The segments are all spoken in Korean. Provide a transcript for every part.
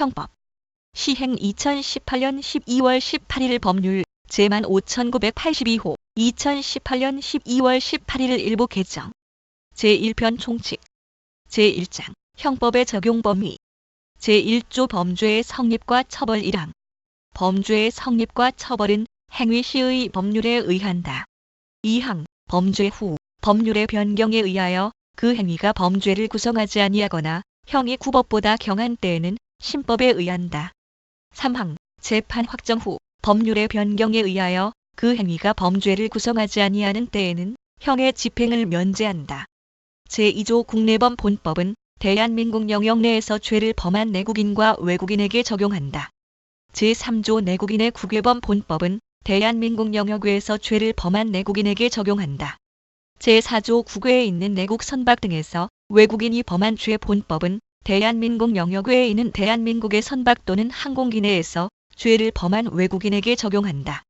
형법 시행 2018년 12월 18일 법률 제15,982호 2018년 12월 18일 일부 개정 제1편 총칙 제1장 형법의 적용 범위 제1조 범죄의 성립과 처벌 1항 범죄의 성립과 처벌은 행위 시의 법률에 의한다. 2항 범죄 후 법률의 변경에 의하여 그 행위가 범죄를 구성하지 아니하거나 형이 구법보다 경한 때에는 신법에 의한다. 3항 재판 확정 후 법률의 변경에 의하여 그 행위가 범죄를 구성하지 아니하는 때에는 형의 집행을 면제한다. 제2조 국내범 본법은 대한민국 영역 내에서 죄를 범한 내국인과 외국인에게 적용한다. 제3조 내국인의 국외범 본법은 대한민국 영역 외에서 죄를 범한 내국인에게 적용한다. 제4조 국외에 있는 내국 선박 등에서 외국인이 범한 죄 본법은 대한민국 영역 외에 있는 대한민국의 선박 또는 항공기 내에서 죄를 범한 외국인에게 적용한다.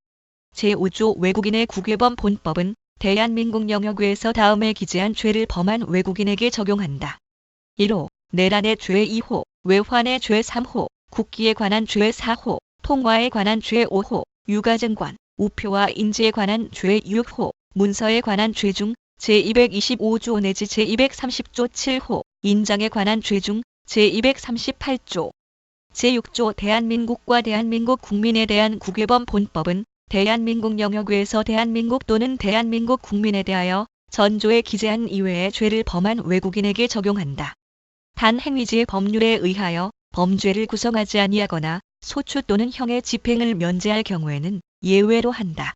제5조 외국인의 국외범 본법은 대한민국 영역 외에서 다음에 기재한 죄를 범한 외국인에게 적용한다. 1호 내란의 죄 2호, 외환의 죄 3호, 국기에 관한 죄 4호, 통화에 관한 죄 5호, 유가증권, 우표와 인지에 관한 죄 6호, 문서에 관한 죄 중 제225조 내지 제230조 7호, 인장에 관한 죄 중 제238조, 제6조 대한민국과 대한민국 국민에 대한 국외범 본법은 대한민국 영역 외에서 대한민국 또는 대한민국 국민에 대하여 전조에 기재한 이외의 죄를 범한 외국인에게 적용한다. 단 행위지의 법률에 의하여 범죄를 구성하지 아니하거나 소추 또는 형의 집행을 면제할 경우에는 예외로 한다.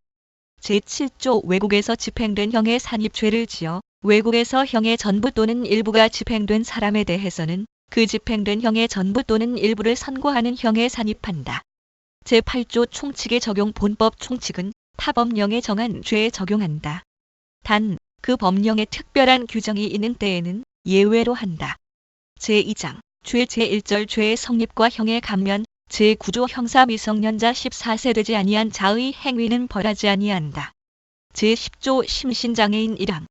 제7조 외국에서 집행된 형의 산입죄를 지어 외국에서 형의 전부 또는 일부가 집행된 사람에 대해서는 그 집행된 형의 전부 또는 일부를 선고하는 형에 산입한다. 제8조 총칙의 적용 본법 총칙은 타법령에 정한 죄에 적용한다. 단 그 법령에 특별한 규정이 있는 때에는 예외로 한다. 제2장 죄 제1절 죄의 성립과 형의 감면 제9조 형사 미성년자 14세 되지 아니한 자의 행위는 벌하지 아니한다. 제10조 심신장애인 1항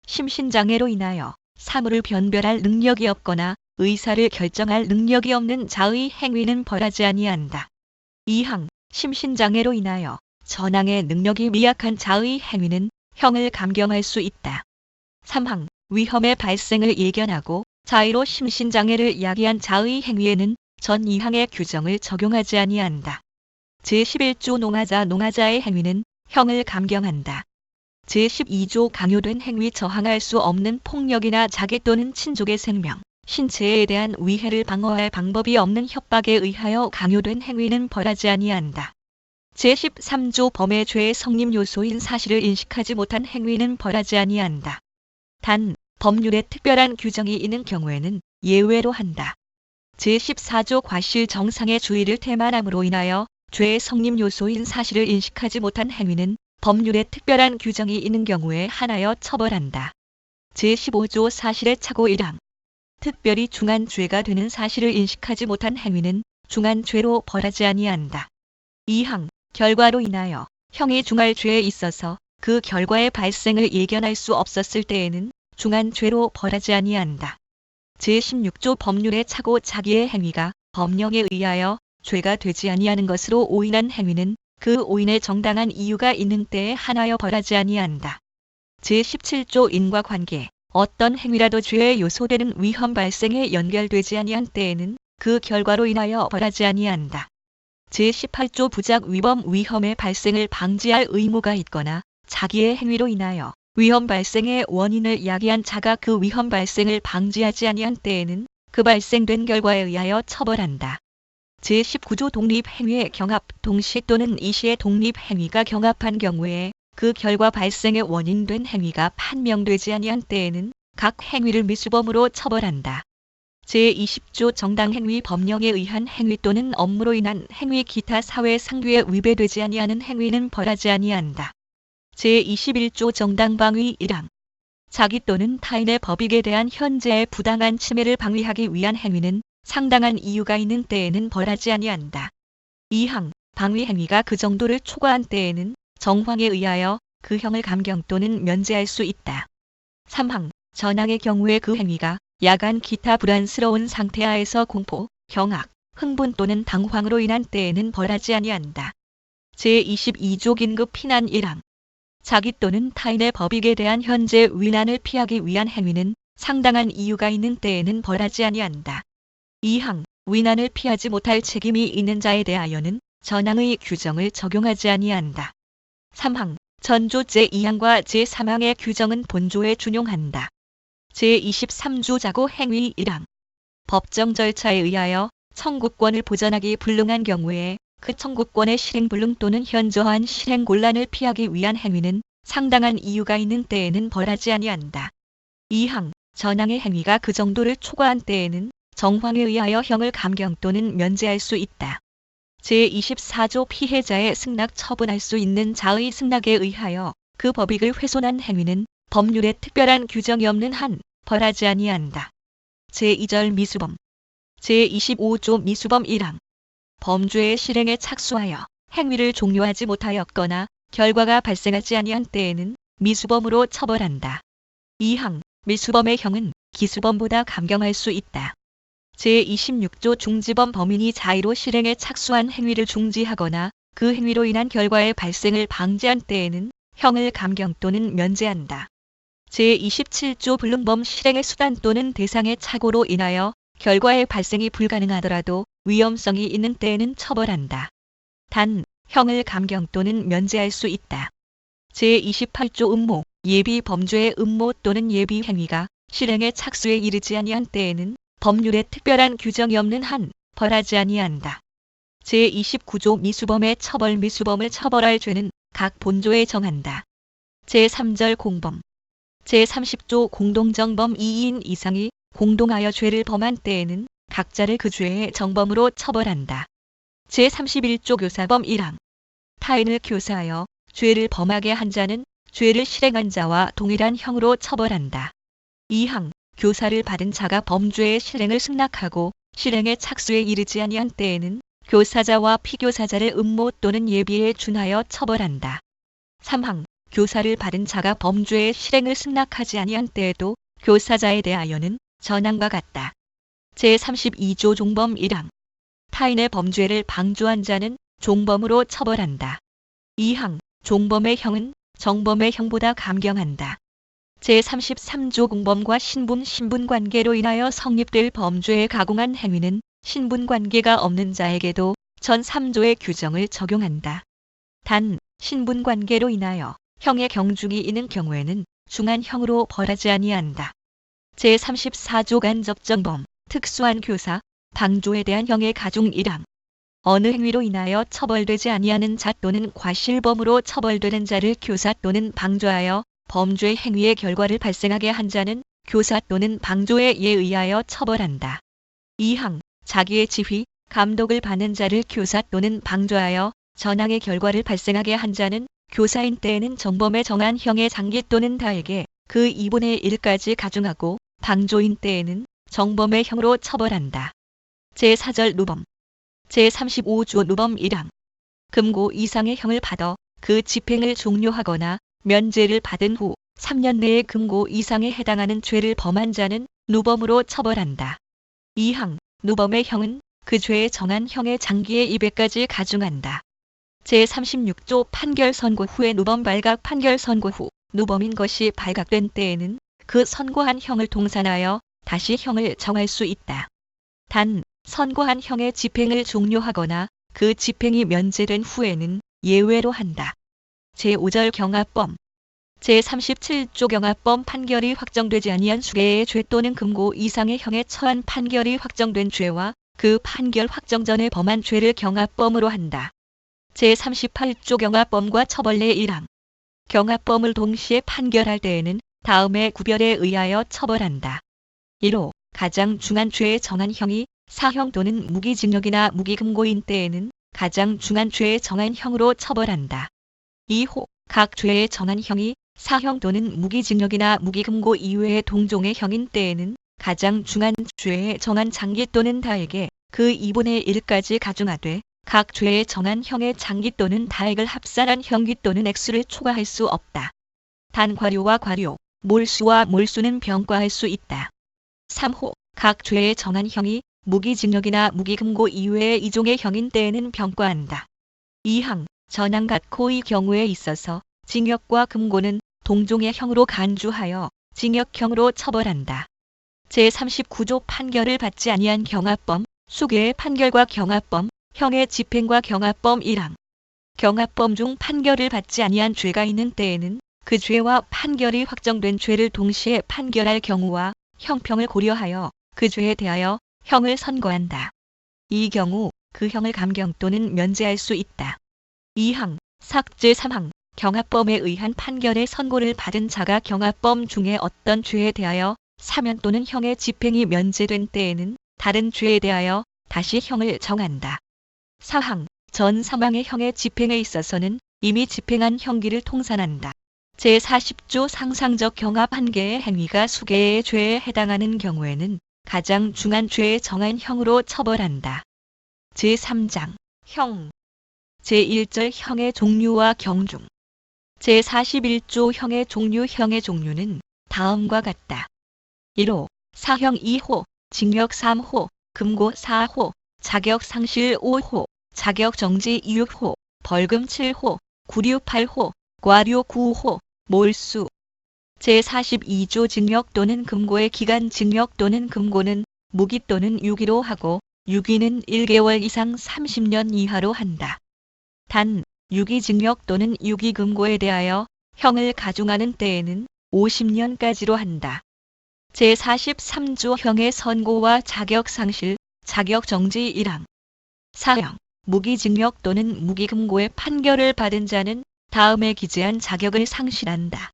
심신장애로 인하여 사물을 변별할 능력이 없거나 의사를 결정할 능력이 없는 자의 행위는 벌하지 아니한다. 2항 심신장애로 인하여 전항의 능력이 미약한 자의 행위는 형을 감경할 수 있다. 3항 위험의 발생을 예견하고 자의로 심신장애를 야기한 자의 행위에는 전 2항의 규정을 적용하지 아니한다. 제11조 농하자의 행위는 형을 감경한다. 제12조 강요된 행위 저항할 수 없는 폭력이나 자기 또는 친족의 생명, 신체에 대한 위해를 방어할 방법이 없는 협박에 의하여 강요된 행위는 벌하지 아니한다. 제13조 범의 죄의 성립 요소인 사실을 인식하지 못한 행위는 벌하지 아니한다. 단 법률에 특별한 규정이 있는 경우에는 예외로 한다. 제14조 과실 정상의 주의를 태만함으로 인하여 죄의 성립 요소인 사실을 인식하지 못한 행위는 법률에 특별한 규정이 있는 경우에 한하여 처벌한다. 제15조 사실의 착오 1항 특별히 중한 죄가 되는 사실을 인식하지 못한 행위는 중한 죄로 벌하지 아니한다. 2항 결과로 인하여 형이 중할 죄에 있어서 그 결과의 발생을 예견할 수 없었을 때에는 중한 죄로 벌하지 아니한다. 제16조 법률의 착오 자기의 행위가 법령에 의하여 죄가 되지 아니하는 것으로 오인한 행위는 그 오인에 정당한 이유가 있는 때에 한하여 벌하지 아니한다. 제17조 인과관계 어떤 행위라도 죄의 요소되는 위험 발생에 연결되지 아니한 때에는 그 결과로 인하여 벌하지 아니한다. 제18조 부작 위법 위험의 발생을 방지할 의무가 있거나 자기의 행위로 인하여 위험 발생의 원인을 야기한 자가 그 위험 발생을 방지하지 아니한 때에는 그 발생된 결과에 의하여 처벌한다. 제19조 독립행위의 경합 동시 또는 이시의 독립행위가 경합한 경우에 그 결과 발생의 원인된 행위가 판명되지 아니한 때에는 각 행위를 미수범으로 처벌한다. 제20조 정당행위 법령에 의한 행위 또는 업무로 인한 행위 기타 사회 상규에 위배되지 아니하는 행위는 벌하지 아니한다. 제21조 정당방위 1항 자기 또는 타인의 법익에 대한 현재의 부당한 침해를 방위하기 위한 행위는 상당한 이유가 있는 때에는 벌하지 아니한다. 2항 방위 행위가 그 정도를 초과한 때에는 정황에 의하여 그 형을 감경 또는 면제할 수 있다. 3항 전항의 경우에 그 행위가 야간 기타 불안스러운 상태 하에서 공포, 경악, 흥분 또는 당황으로 인한 때에는 벌하지 아니한다. 제22조 긴급 피난 1항. 자기 또는 타인의 법익에 대한 현재 위난을 피하기 위한 행위는 상당한 이유가 있는 때에는 벌하지 아니한다. 2항. 위난을 피하지 못할 책임이 있는 자에 대하여는 전항의 규정을 적용하지 아니한다. 3항. 전조 제2항과 제3항의 규정은 본조에 준용한다. 제23조 자고 행위 1항. 법정 절차에 의하여 청구권을 보전하기 불능한 경우에 그 청구권의 실행 불능 또는 현저한 실행 곤란을 피하기 위한 행위는 상당한 이유가 있는 때에는 벌하지 아니한다. 2항. 전항의 행위가 그 정도를 초과한 때에는 정황에 의하여 형을 감경 또는 면제할 수 있다. 제24조 피해자의 승낙 처분할 수 있는 자의 승낙에 의하여 그 법익을 훼손한 행위는 법률에 특별한 규정이 없는 한 벌하지 아니한다. 제2절 미수범. 제25조 미수범 1항. 범죄의 실행에 착수하여 행위를 종료하지 못하였거나 결과가 발생하지 아니한 때에는 미수범으로 처벌한다. 2항. 미수범의 형은 기수범보다 감경할 수 있다. 제26조 중지범 범인이 자의로 실행에 착수한 행위를 중지하거나 그 행위로 인한 결과의 발생을 방지한 때에는 형을 감경 또는 면제한다. 제27조 불능범 실행의 수단 또는 대상의 착오로 인하여 결과의 발생이 불가능하더라도 위험성이 있는 때에는 처벌한다. 단, 형을 감경 또는 면제할 수 있다. 제28조 음모, 예비 범죄의 음모 또는 예비 행위가 실행의 착수에 이르지 아니한 때에는 법률에 특별한 규정이 없는 한 벌하지 아니한다. 제29조 미수범의 처벌. 미수범을 처벌할 죄는 각 본조에 정한다. 제3절 공범. 제30조 공동정범 2인 이상이 공동하여 죄를 범한 때에는 각자를 그 죄의 정범으로 처벌한다. 제31조 교사범 1항. 타인을 교사하여 죄를 범하게 한 자는 죄를 실행한 자와 동일한 형으로 처벌한다. 2항. 교사를 받은 자가 범죄의 실행을 승낙하고 실행의 착수에 이르지 아니한 때에는 교사자와 피교사자를 음모 또는 예비에 준하여 처벌한다. 3항. 교사를 받은 자가 범죄의 실행을 승낙하지 아니한 때에도 교사자에 대하여는 전항과 같다. 제32조 종범 1항. 타인의 범죄를 방조한 자는 종범으로 처벌한다. 2항. 종범의 형은 정범의 형보다 감경한다. 제33조 공범과 신분관계로 인하여 성립될 범죄에 가공한 행위는 신분관계가 없는 자에게도 전 3조의 규정을 적용한다. 단, 신분관계로 인하여 형의 경중이 있는 경우에는 중한형으로 벌하지 아니한다. 제34조 간접정범, 특수한 교사, 방조에 대한 형의 가중 1항. 어느 행위로 인하여 처벌되지 아니하는 자 또는 과실범으로 처벌되는 자를 교사 또는 방조하여 범죄 행위의 결과를 발생하게 한 자는 교사 또는 방조에 의하여 처벌한다. 2항. 자기의 지휘, 감독을 받는 자를 교사 또는 방조하여 전항의 결과를 발생하게 한 자는 교사인 때에는 정범에 정한 형의 장기 또는 다에게 그 2분의 1까지 가중하고 방조인 때에는 정범의 형으로 처벌한다. 제4절 누범. 제35조 누범 1항. 금고 이상의 형을 받아 그 집행을 종료하거나 면제를 받은 후 3년 내에 금고 이상에 해당하는 죄를 범한 자는 누범으로 처벌한다. 2항. 누범의 형은 그 죄에 정한 형의 장기의 2배까지 가중한다. 제36조 판결 선고 후에 누범 발각. 판결 선고 후 누범인 것이 발각된 때에는 그 선고한 형을 동산하여 다시 형을 정할 수 있다. 단, 선고한 형의 집행을 종료하거나 그 집행이 면제된 후에는 예외로 한다. 제5절 경합범. 제37조 경합범. 판결이 확정되지 아니한 수개의 죄 또는 금고 이상의 형에 처한 판결이 확정된 죄와 그 판결 확정 전에 범한 죄를 경합범으로 한다. 제38조 경합범과 처벌례 1항. 경합범을 동시에 판결할 때에는 다음의 구별에 의하여 처벌한다. 1호. 가장 중한 죄에 정한 형이 사형 또는 무기징역이나 무기금고인 때에는 가장 중한 죄에 정한 형으로 처벌한다. 2호. 각 죄에 정한 형이 사형 또는 무기징역이나 무기금고 이외의 동종의 형인 때에는 가장 중한 죄에 정한 장기 또는 다에게 그 2분의 1까지 가중하되 각 죄에 정한 형의 장기 또는 다액을 합산한 형기 또는 액수를 초과할 수 없다. 단 과료와 과료, 몰수와 몰수는 병과할 수 있다. 3호. 각 죄에 정한 형이 무기징역이나 무기금고 이외의 이종의 형인 때에는 병과한다. 2항 전항각호의 경우에 있어서 징역과 금고는 동종의 형으로 간주하여 징역형으로 처벌한다. 제39조 판결을 받지 아니한 경합범, 수괴의 판결과 경합범, 형의 집행과 경합범 1항. 경합범 중 판결을 받지 아니한 죄가 있는 때에는 그 죄와 판결이 확정된 죄를 동시에 판결할 경우와 형평을 고려하여 그 죄에 대하여 형을 선고한다. 이 경우 그 형을 감경 또는 면제할 수 있다. 2항, 삭제 3항, 경합범에 의한 판결의 선고를 받은 자가 경합범 중에 어떤 죄에 대하여 사면 또는 형의 집행이 면제된 때에는 다른 죄에 대하여 다시 형을 정한다. 4항, 전 사망의 형의 집행에 있어서는 이미 집행한 형기를 통산한다. 제40조 상상적 경합 한 개의 행위가 수개의 죄에 해당하는 경우에는 가장 중한 죄에 정한 형으로 처벌한다. 제3장 형 제1절 형의 종류와 경중 제41조 형의 종류는 다음과 같다. 1호 사형 2호, 징역 3호, 금고 4호, 자격 상실 5호, 자격 정지 6호, 벌금 7호, 구류 8호, 과료 9호, 몰수. 제42조 징역 또는 금고의 기간 징역 또는 금고는 무기 또는 유기로 하고 유기는 1개월 이상 30년 이하로 한다. 단 유기징역 또는 유기금고에 대하여 형을 가중하는 때에는 50년까지로 한다. 제43조 형의 선고와 자격상실, 자격정지 1항. 사형, 무기징역 또는 무기금고의 판결을 받은 자는 다음에 기재한 자격을 상실한다.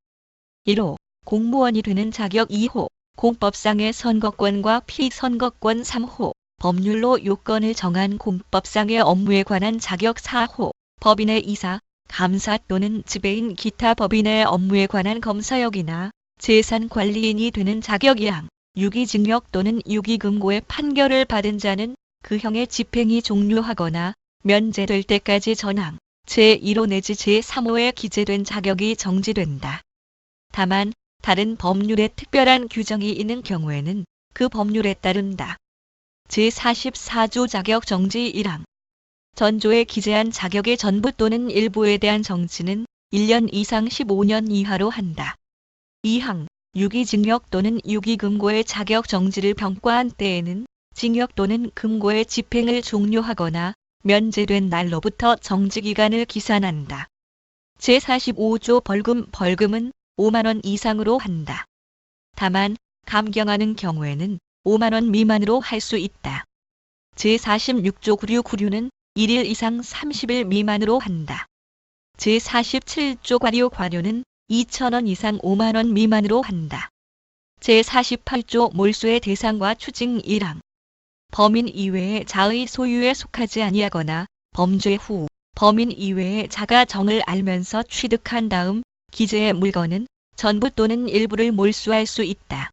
1호, 공무원이 되는 자격 2호, 공법상의 선거권과 피선거권 3호, 법률로 요건을 정한 공법상의 업무에 관한 자격 4호, 법인의 이사, 감사 또는 지배인 기타 법인의 업무에 관한 검사역이나 재산관리인이 되는 자격 2항, 유기징역 또는 유기금고의 판결을 받은 자는 그 형의 집행이 종료하거나 면제될 때까지 전항, 제1호 내지 제3호에 기재된 자격이 정지된다. 다만 다른 법률에 특별한 규정이 있는 경우에는 그 법률에 따른다. 제44조 자격 정지 1항. 전조에 기재한 자격의 전부 또는 일부에 대한 정지는 1년 이상 15년 이하로 한다. 2항. 유기징역 또는 유기금고의 자격 정지를 병과한 때에는 징역 또는 금고의 집행을 종료하거나 면제된 날로부터 정지기간을 기산한다. 제45조 벌금은 5만 원 이상으로 한다. 다만 감경하는 경우에는 5만 원 미만으로 할 수 있다. 제46조 구류는 1일 이상 30일 미만으로 한다. 제47조 과료는 2,000원 이상 5만 원 미만으로 한다. 제48조 몰수의 대상과 추징 1항. 범인 이외의 자의 소유에 속하지 아니하거나 범죄 후 범인 이외의 자가 정을 알면서 취득한 다음 기재의 물건은 전부 또는 일부를 몰수할 수 있다.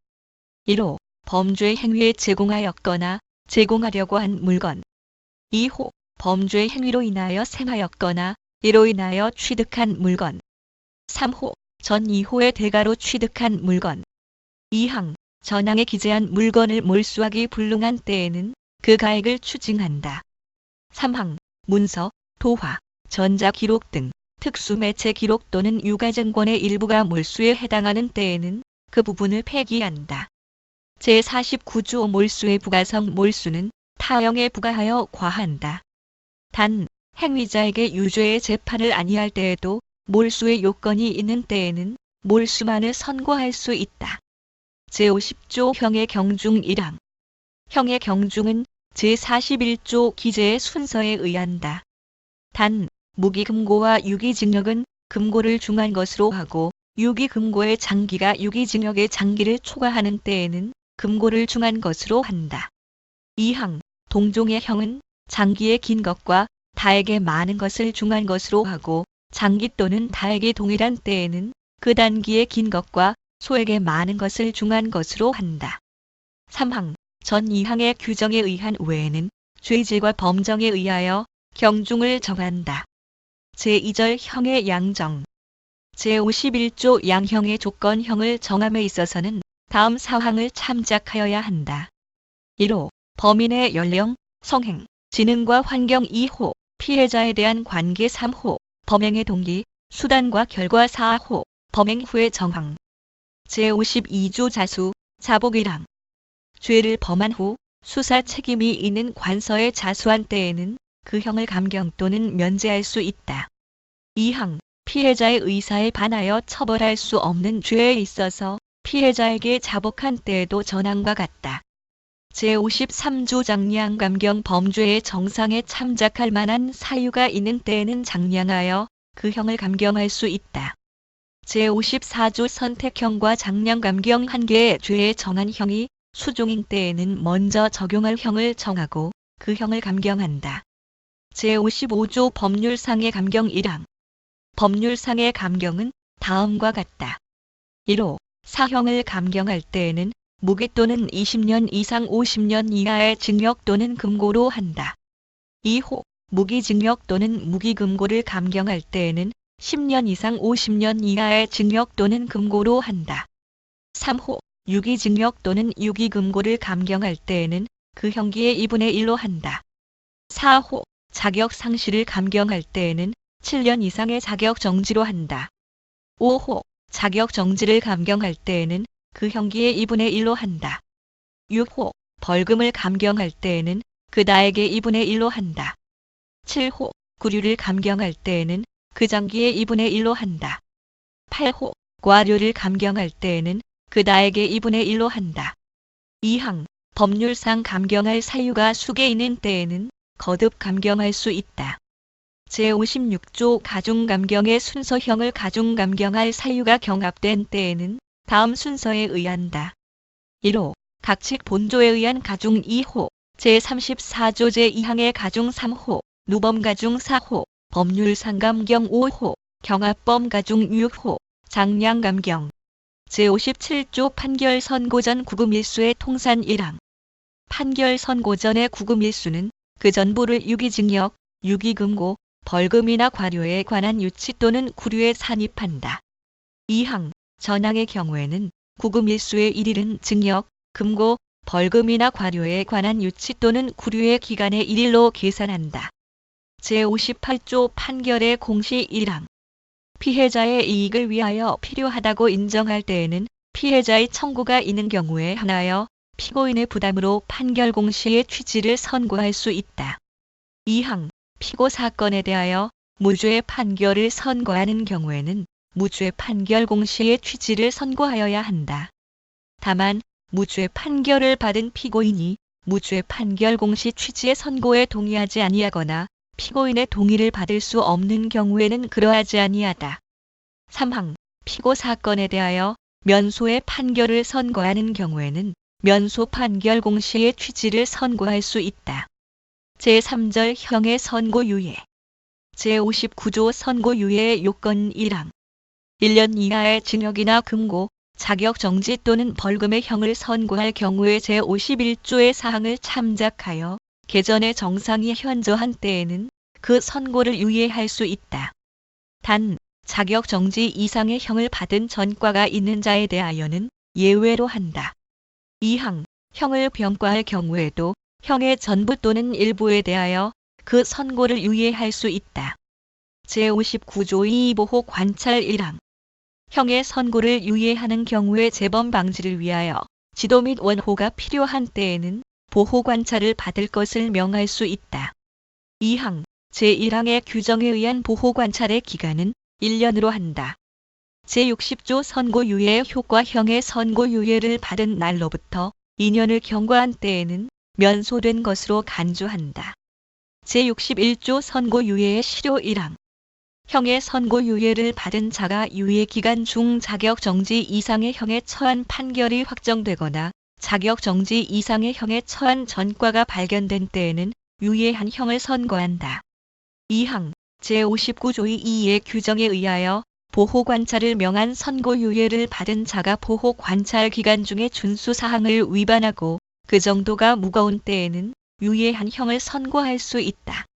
1호. 범죄 행위에 제공하였거나 제공하려고 한 물건. 2호. 범죄 행위로 인하여 생하였거나 이로 인하여 취득한 물건. 3호. 전 2호의 대가로 취득한 물건. 2항. 전항에 기재한 물건을 몰수하기 불능한 때에는 그 가액을 추징한다. 3항. 문서, 도화, 전자기록 등 특수매체 기록 또는 유가증권의 일부가 몰수에 해당하는 때에는 그 부분을 폐기한다. 제49조 몰수의 부가성 몰수는 타형에 부과하여 과한다. 단 행위자에게 유죄의 재판을 아니할 때에도 몰수의 요건이 있는 때에는 몰수만을 선고할 수 있다. 제50조 형의 경중 1항. 형의 경중은 제41조 기재의 순서에 의한다. 단 무기금고와 유기징역은 금고를 중한 것으로 하고 유기금고의 장기가 유기징역의 장기를 초과하는 때에는 금고를 중한 것으로 한다. 2항. 동종의 형은 장기의 긴 것과 다액의 많은 것을 중한 것으로 하고 장기 또는 다액이 동일한 때에는 그 단기의 긴 것과 소액의 많은 것을 중한 것으로 한다. 3항. 전 2항의 규정에 의한 외에는 죄질과 범정에 의하여 경중을 정한다. 제2절 형의 양정. 제51조 양형의 조건형을 정함에 있어서는 다음 사항을 참작하여야 한다. 1호. 범인의 연령, 성행, 지능과 환경 2호, 피해자에 대한 관계 3호, 범행의 동기, 수단과 결과 4호, 범행 후의 정황. 제52조 자수, 자복 1항. 죄를 범한 후 수사 책임이 있는 관서에 자수한 때에는 그 형을 감경 또는 면제할 수 있다. 2항. 피해자의 의사에 반하여 처벌할 수 없는 죄에 있어서 피해자에게 자복한 때에도 전항과 같다. 제53조 장량 감경 범죄의 정상에 참작할 만한 사유가 있는 때에는 장량하여 그 형을 감경할 수 있다. 제54조 선택형과 장량 감경 한 개의 죄에 정한 형이 수종인 때에는 먼저 적용할 형을 정하고 그 형을 감경한다. 제55조 법률상의 감경 1항. 법률상의 감경은 다음과 같다. 1호. 사형을 감경할 때에는 무기 또는 20년 이상 50년 이하의 징역 또는 금고로 한다. 2호. 무기징역 또는 무기금고를 감경할 때에는 10년 이상 50년 이하의 징역 또는 금고로 한다. 3호. 유기징역 또는 유기금고를 감경할 때에는 그 형기의 2분의 1로 한다. 4호. 자격 상실을 감경할 때에는 7년 이상의 자격 정지로 한다. 5호. 자격 정지를 감경할 때에는 그 형기의 2분의 1로 한다. 6호. 벌금을 감경할 때에는 그 나액의 2분의 1로 한다. 7호. 구류를 감경할 때에는 그 장기의 2분의 1로 한다. 8호. 과료를 감경할 때에는 그 나액의 2분의 1로 한다. 2항. 법률상 감경할 사유가 수개 있는 때에는 거듭 감경할 수 있다. 제56조 가중감경의 순서형을 가중감경할 사유가 경합된 때에는 다음 순서에 의한다. 1호. 각칙 본조에 의한 가중 2호, 제34조 제2항의 가중 3호, 누범 가중 4호, 법률상 감경 5호, 경합범 가중 6호, 장량 감경. 제57조 판결 선고 전 구금 일수의 통산 1항. 판결 선고 전의 구금 일수는 그 전부를 유기징역, 유기금고, 벌금이나 과료에 관한 유치 또는 구류에 산입한다. 2항. 전항의 경우에는 구금 일수의 1일은 징역, 금고, 벌금이나 과료에 관한 유치 또는 구류의 기간의 1일로 계산한다. 제58조 판결의 공시 1항. 피해자의 이익을 위하여 필요하다고 인정할 때에는 피해자의 청구가 있는 경우에 한하여 피고인의 부담으로 판결 공시의 취지를 선고할 수 있다. 2항. 피고 사건에 대하여 무죄 판결을 선고하는 경우에는 무죄 판결 공시의 취지를 선고하여야 한다. 다만 무죄 판결을 받은 피고인이 무죄 판결 공시 취지의 선고에 동의하지 아니하거나 피고인의 동의를 받을 수 없는 경우에는 그러하지 아니하다. 3항. 피고 사건에 대하여 면소의 판결을 선고하는 경우에는 면소 판결 공시의 취지를 선고할 수 있다. 제3절 형의 선고유예. 제59조 선고유예의 요건 1항. 1년 이하의 징역이나 금고, 자격정지 또는 벌금의 형을 선고할 경우에 제51조의 사항을 참작하여 개전의 정상이 현저한 때에는 그 선고를 유예할 수 있다. 단, 자격정지 이상의 형을 받은 전과가 있는 자에 대하여는 예외로 한다. 2항. 형을 병과할 경우에도 형의 전부 또는 일부에 대하여 그 선고를 유예할 수 있다. 제59조 2보호 관찰 1항. 형의 선고를 유예하는 경우에 재범 방지를 위하여 지도 및 원호가 필요한 때에는 보호 관찰을 받을 것을 명할 수 있다. 2항. 제1항의 규정에 의한 보호 관찰의 기간은 1년으로 한다. 제60조 선고유예의 효과 형의 선고유예를 받은 날로부터 2년을 경과한 때에는 면소된 것으로 간주한다. 제61조 선고유예의 실효 1항. 형의 선고유예를 받은 자가 유예기간 중 자격정지 이상의 형에 처한 판결이 확정되거나 자격정지 이상의 형에 처한 전과가 발견된 때에는 유예한 형을 선고한다. 2항. 제59조 2의 규정에 의하여 보호관찰을 명한 선고유예를 받은 자가 보호관찰 기간 중에 준수사항을 위반하고 그 정도가 무거운 때에는 유예한 형을 선고할 수 있다.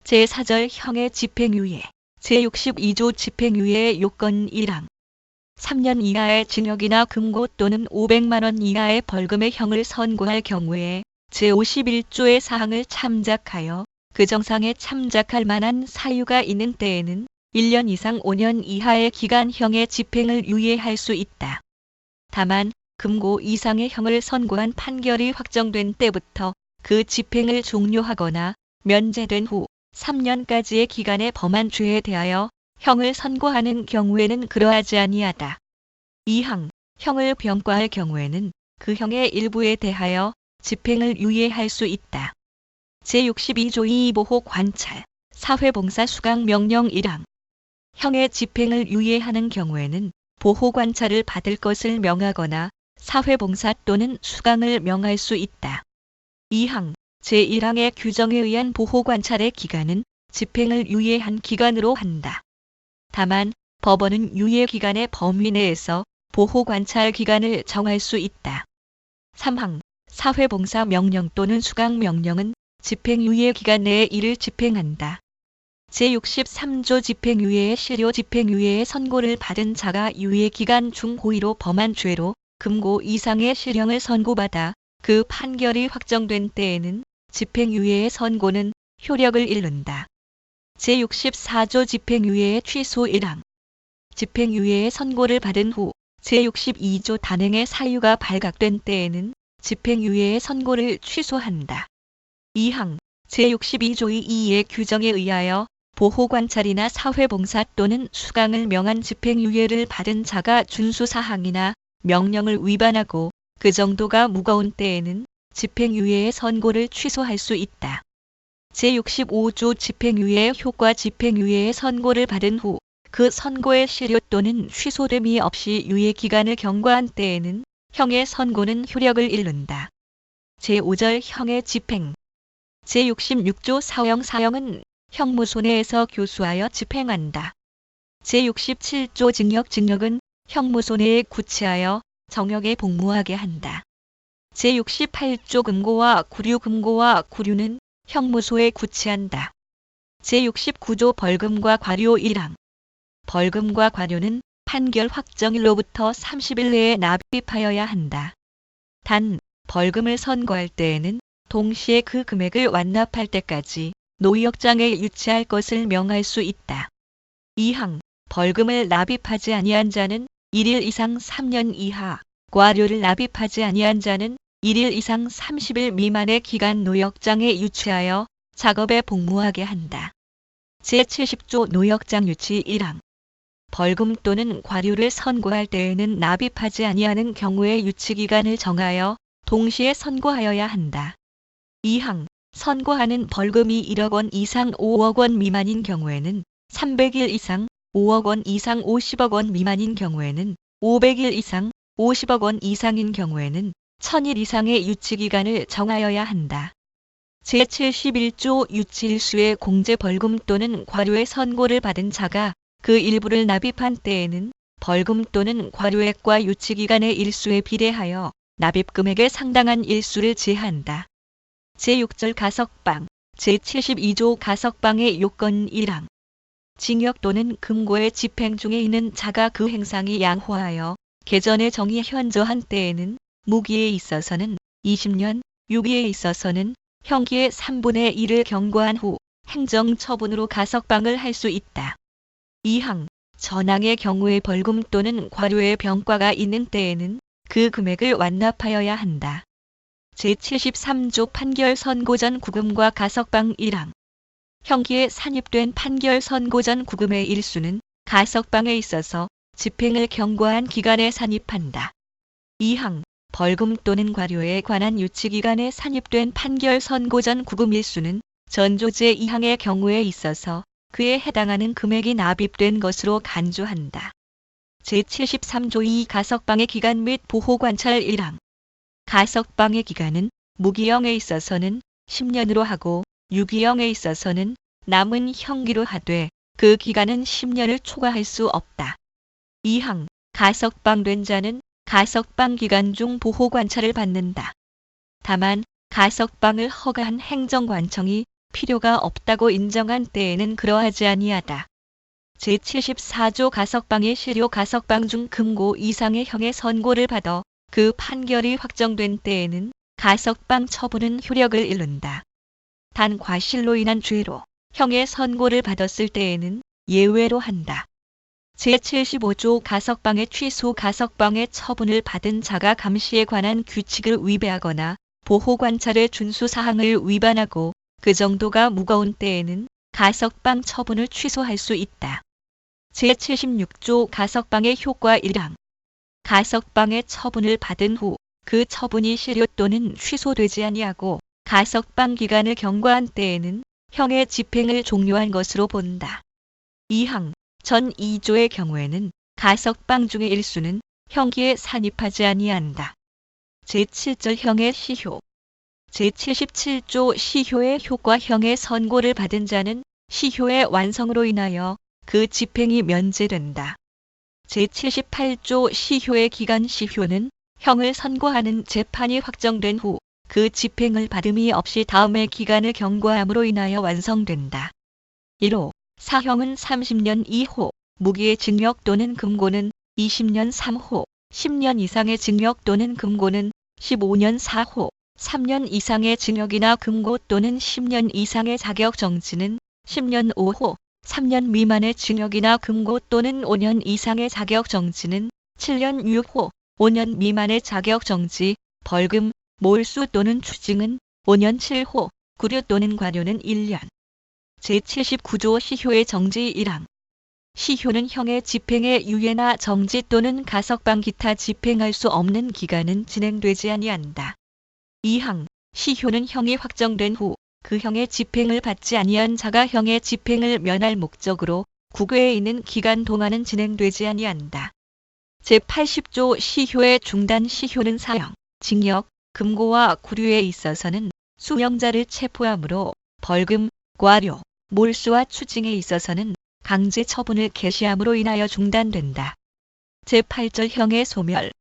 제4절 형의 집행유예. 제62조 집행유예의 요건 1항. 3년 이하의 징역이나 금고 또는 500만 원 이하의 벌금의 형을 선고할 경우에 제51조의 사항을 참작하여 그 정상에 참작할 만한 사유가 있는 때에는 1년 이상 5년 이하의 기간형의 집행을 유예할 수 있다. 다만 금고 이상의 형을 선고한 판결이 확정된 때부터 그 집행을 종료하거나 면제된 후 3년까지의 기간에 범한 죄에 대하여 형을 선고하는 경우에는 그러하지 아니하다. 이항, 형을 병과할 경우에는 그 형의 일부에 대하여 집행을 유예할 수 있다. 제62조 2 보호 관찰, 사회봉사 수강 명령 1항. 형의 집행을 유예하는 경우에는 보호 관찰을 받을 것을 명하거나 사회봉사 또는 수강을 명할 수 있다. 2항, 제1항의 규정에 의한 보호 관찰의 기간은 집행을 유예한 기간으로 한다. 다만 법원은 유예 기간의 범위 내에서 보호 관찰 기간을 정할 수 있다. 3항, 사회봉사 명령 또는 수강 명령은 집행유예 기간 내에 이를 집행한다. 제63조 집행유예의 실효 집행유예의 선고를 받은 자가 유예 기간 중 고의로 범한 죄로 금고 이상의 실형을 선고받아 그 판결이 확정된 때에는 집행유예의 선고는 효력을 잃는다. 제64조 집행유예의 취소 1항. 집행유예의 선고를 받은 후 제62조 단행의 사유가 발각된 때에는 집행유예의 선고를 취소한다. 2항, 제62조 2의 규정에 의하여 보호관찰이나 사회봉사 또는 수강을 명한 집행유예를 받은 자가 준수사항이나 명령을 위반하고 그 정도가 무거운 때에는 집행유예의 선고를 취소할 수 있다. 제65조 집행유예의 효과 집행유예의 선고를 받은 후 그 선고의 실효 또는 취소됨이 없이 유예기간을 경과한 때에는 형의 선고는 효력을 잃는다. 제5절 형의 집행. 제66조 사형은 형무소 내에서 교수하여 집행한다. 제67조 징역은 형무소 내에 구치하여 정역에 복무하게 한다. 제68조 금고와 구류는 형무소에 구치한다. 제69조 벌금과 과료 1항. 벌금과 과료는 판결 확정일로부터 30일 내에 납입하여야 한다. 단, 벌금을 선고할 때에는 동시에 그 금액을 완납할 때까지 노역장에 유치할 것을 명할 수 있다. 2항, 벌금을 납입하지 아니한 자는 1일 이상 3년 이하, 과료를 납입하지 아니한 자는 1일 이상 30일 미만의 기간 노역장에 유치하여 작업에 복무하게 한다. 제70조 노역장 유치 1항. 벌금 또는 과료를 선고할 때에는 납입하지 아니하는 경우의 유치기간을 정하여 동시에 선고하여야 한다. 2항, 선고하는 벌금이 1억 원 이상 5억 원 미만인 경우에는 300일 이상 5억 원 이상 50억 원 미만인 경우에는 500일 이상 50억 원 이상인 경우에는 1000일 이상의 유치기간을 정하여야 한다. 제71조 유치일수의 공제벌금 또는 과료의 선고를 받은 자가 그 일부를 납입한 때에는 벌금 또는 과료액과 유치기간의 일수에 비례하여 납입금액에 상당한 일수를 제한다. 제6절 가석방, 제72조 가석방의 요건 1항. 징역 또는 금고의 집행 중에 있는 자가 그 행상이 양호하여 개전의 정이 현저한 때에는 무기에 있어서는 20년, 유기에 있어서는 형기의 3분의 1을 경과한 후 행정처분으로 가석방을 할 수 있다. 2항, 전항의 경우에 벌금 또는 과료의 병과가 있는 때에는 그 금액을 완납하여야 한다. 제73조 판결 선고 전 구금과 가석방 1항. 형기에 산입된 판결 선고 전 구금의 일수는 가석방에 있어서 집행을 경과한 기간에 산입한다. 2항, 벌금 또는 과료에 관한 유치기간에 산입된 판결 선고 전 구금 일수는 전조제 2항의 경우에 있어서 그에 해당하는 금액이 납입된 것으로 간주한다. 제73조 2 가석방의 기간 및 보호관찰 1항. 가석방의 기간은 무기형에 있어서는 10년으로 하고 유기형에 있어서는 남은 형기로 하되 그 기간은 10년을 초과할 수 없다. 2항, 가석방된 자는 가석방 기간 중 보호관찰을 받는다. 다만 가석방을 허가한 행정관청이 필요가 없다고 인정한 때에는 그러하지 아니하다. 제74조 가석방의 실효 가석방 중 금고 이상의 형의 선고를 받아 그 판결이 확정된 때에는 가석방 처분은 효력을 잃는다. 단 과실로 인한 죄로 형의 선고를 받았을 때에는 예외로 한다. 제75조 가석방의 취소 가석방의 처분을 받은 자가 감시에 관한 규칙을 위배하거나 보호관찰의 준수사항을 위반하고 그 정도가 무거운 때에는 가석방 처분을 취소할 수 있다. 제76조 가석방의 효과 1항. 가석방의 처분을 받은 후 그 처분이 실효 또는 취소되지 아니하고 가석방 기간을 경과한 때에는 형의 집행을 종료한 것으로 본다. 2항. 전 2조의 경우에는 가석방 중의 일수는 형기에 산입하지 아니한다. 제7절 형의 시효. 제77조 시효의 효과 형의 선고를 받은 자는 시효의 완성으로 인하여 그 집행이 면제된다. 제78조 시효의 기간 시효는 형을 선고하는 재판이 확정된 후 그 집행을 받음이 없이 다음의 기간을 경과함으로 인하여 완성된다. 1호. 사형은 30년 2호. 무기의 징역 또는 금고는 20년 3호. 10년 이상의 징역 또는 금고는 15년 4호. 3년 이상의 징역이나 금고 또는 10년 이상의 자격정지는 10년 5호. 3년 미만의 징역이나 금고 또는 5년 이상의 자격정지는 7년 6호. 5년 미만의 자격정지, 벌금, 몰수 또는 추징은 5년 7호. 구류 또는 과료는 1년. 제79조 시효의 정지 1항. 시효는 형의 집행의 유예나 정지 또는 가석방 기타 집행할 수 없는 기간은 진행되지 아니한다. 2항. 시효는 형이 확정된 후 그 형의 집행을 받지 아니한 자가 형의 집행을 면할 목적으로 구교에 있는 기간 동안은 진행되지 아니한다. 제80조 시효의 중단 시효는 사형, 징역, 금고와 구류에 있어서는 수명자를 체포함으로 벌금, 과료, 몰수와 추징에 있어서는 강제 처분을 개시함으로 인하여 중단된다. 제8절 형의 소멸.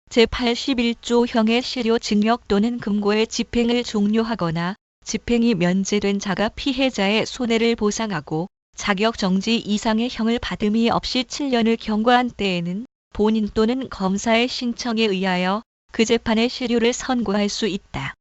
제81조 형의 실효 징역 또는 금고의 집행을 종료하거나 집행이 면제된 자가 피해자의 손해를 보상하고 자격정지 이상의 형을 받음이 없이 7년을 경과한 때에는 본인 또는 검사의 신청에 의하여 그 재판의 실효를 선고할 수 있다.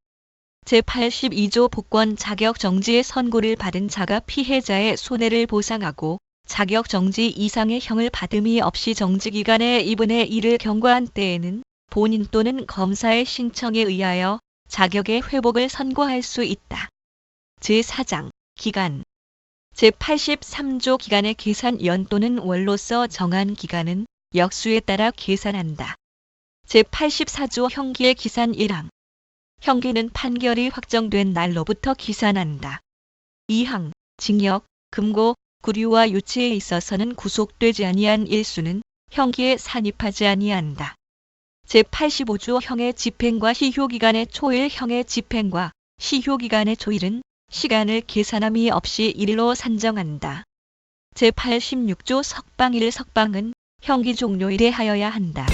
제82조 복권 자격정지의 선고를 받은 자가 피해자의 손해를 보상하고 자격정지 이상의 형을 받음이 없이 정지기간의 2분의 1을 경과한 때에는 본인 또는 검사의 신청에 의하여 자격의 회복을 선고할 수 있다. 제4장 기간. 제83조 기간의 계산 연 또는 월로서 정한 기간은 역수에 따라 계산한다. 제84조 형기의 기산 1항. 형기는 판결이 확정된 날로부터 기산한다. 2항. 징역, 금고, 구류와 유치에 있어서는 구속되지 아니한 일수는 형기에 산입하지 아니한다. 제85조 형의 집행과 시효기간의 초일. 형의 집행과 시효기간의 초일은 시간을 계산함이 없이 1일로 산정한다. 제86조 석방일. 석방은 형기 종료일에 하여야 한다.